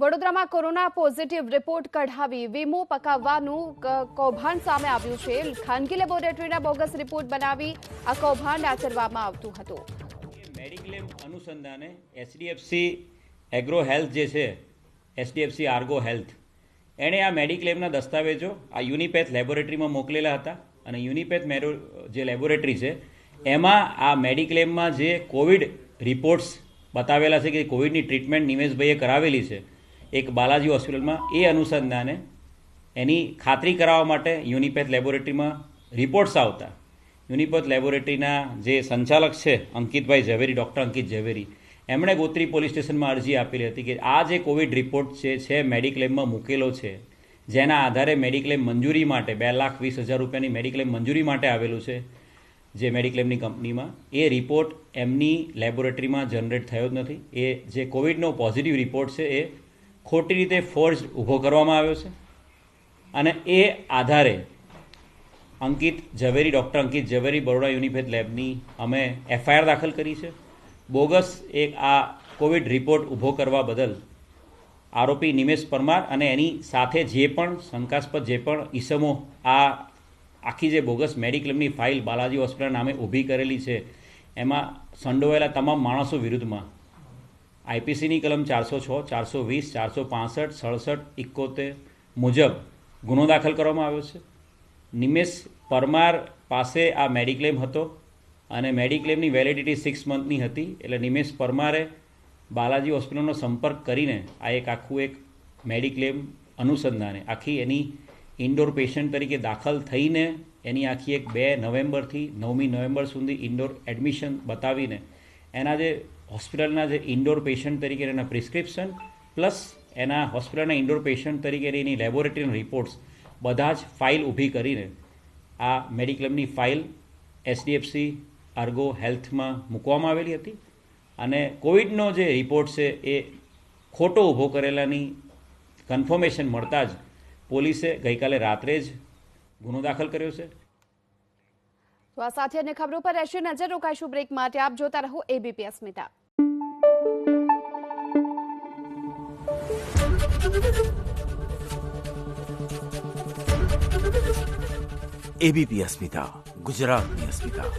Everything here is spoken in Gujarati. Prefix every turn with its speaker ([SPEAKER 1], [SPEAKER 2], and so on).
[SPEAKER 1] વડોદરામાં કોરોના પોઝિટિવ રિપોર્ટ કઢાવી વીમો પકાવવાનું કૌભાંડ સામે આવ્યું છે. ખાનગી લેબોરેટરીના બોગસ રિપોર્ટ બનાવી આ કૌભાંડ આચરવામાં આવતું હતું.
[SPEAKER 2] મેડિક્લેમ અનુસંધાને એચડીએફસી એગ્રો હેલ્થ જે છે, એચડીએફસી આર્ગો હેલ્થ, એણે આ મેડિક્લેમના દસ્તાવેજો આ યુનિપેથ લેબોરેટરીમાં મોકલેલા હતા અને યુનિપેથ જે લેબોરેટરી છે એમાં આ મેડિક્લેમમાં જે કોવિડ રિપોર્ટ્સ બતાવેલા છે કે કોવિડની ટ્રીટમેન્ટ નિમેશભાઈએ કરાવેલી છે એક બાલાજી હોસ્પિટલમાં, એ અનુસંધાને એની ખાતરી કરાવવા માટે યુનિપેથ લેબોરેટરીમાં રિપોર્ટ્સ આવતા યુનિપેથ લેબોરેટરીના જે સંચાલક છે અંકિતભાઈ ઝવેરી, ડૉક્ટર અંકિત ઝવેરી, એમણે ગોત્રી પોલીસ સ્ટેશનમાં અરજી આપેલી હતી કે આ જે કોવિડ રિપોર્ટ છે મેડિક્લેમમાં મૂકેલો છે, જેના આધારે મેડિક્લેમ મંજૂરી માટે 2,20,000 રૂપિયાની મેડિક્લેમ મંજૂરી માટે આવેલું છે જે મેડિક્લેમની કંપનીમાં, એ રિપોર્ટ એમની લેબોરેટરીમાં જનરેટ થયો જ નથી. એ જે કોવિડનો પોઝિટિવ રિપોર્ટ છે એ ખોટી રીતે ફોર્જ ઊભો કરવામાં આવ્યો છે અને એ આધારે ડૉક્ટર અંકિત ઝવેરી, બરોડા યુનિપેથ લેબની અમે એફઆઈઆર દાખલ કરી છે. બોગસ એક આ કોવિડ રિપોર્ટ ઊભો કરવા બદલ આરોપી નિમેશ પરમાર અને એની સાથે જે પણ શંકાસ્પદ જે પણ ઈસમો આ આખી જે બોગસ મેડિક્લેમની ફાઇલ બાલાજી હોસ્પિટલ નામે ઊભી કરેલી છે એમાં સંડોવાયેલા તમામ માણસો વિરુદ્ધમાં આઈપીસીની કલમ 406, 420, 465, 67, 71 મુજબ ગુનો દાખલ કરવામાં આવ્યો છે. નિમેશ પરમાર પાસે આ મેડિક્લેમ હતો અને મેડિક્લેમની વેલિડિટી 6 મંથની હતી. એટલે નિમેશ પરમારે બાલાજી હોસ્પિટલનો સંપર્ક કરીને આ આખું એક મેડિક્લેમ અનુસંધાને આખી એની ઇન્ડોર પેશન્ટ તરીકે દાખલ થઈને એની આખી એક 2 નવેમ્બરથી 9મી નવેમ્બર સુધી ઇન્ડોર એડમિશન બતાવીને એના જે હોસ્પિટલના જે ઇન્ડોર પેશન્ટ તરીકે એના પ્રિસ્ક્રિપ્શન પ્લસ એના હોસ્પિટલના ઇન્ડોર પેશન્ટ તરીકે એની લેબોરેટરીના રિપોર્ટ્સ બધા જ ફાઇલ ઊભી કરીને આ મેડિક્લેમની ફાઇલ એચડીએફસી આર્ગો હેલ્થમાં મૂકવામાં આવેલી હતી અને કોવિડનો જે રિપોર્ટ છે એ ખોટો ઊભો કરેલાની કન્ફર્મેશન મળતા જ પોલીસે ગઈકાલે રાત્રે જ ગુનો દાખલ કર્યો છે.
[SPEAKER 1] તો આ સાથે અન્ય ખબરો પર રહેશે નજર. રોકાઈશું બ્રેક માટે. આપ જોતા રહો એબીપી અસ્મિતા.
[SPEAKER 3] એબીપી અસ્મિતા, ગુજરાતની અસ્મિતા.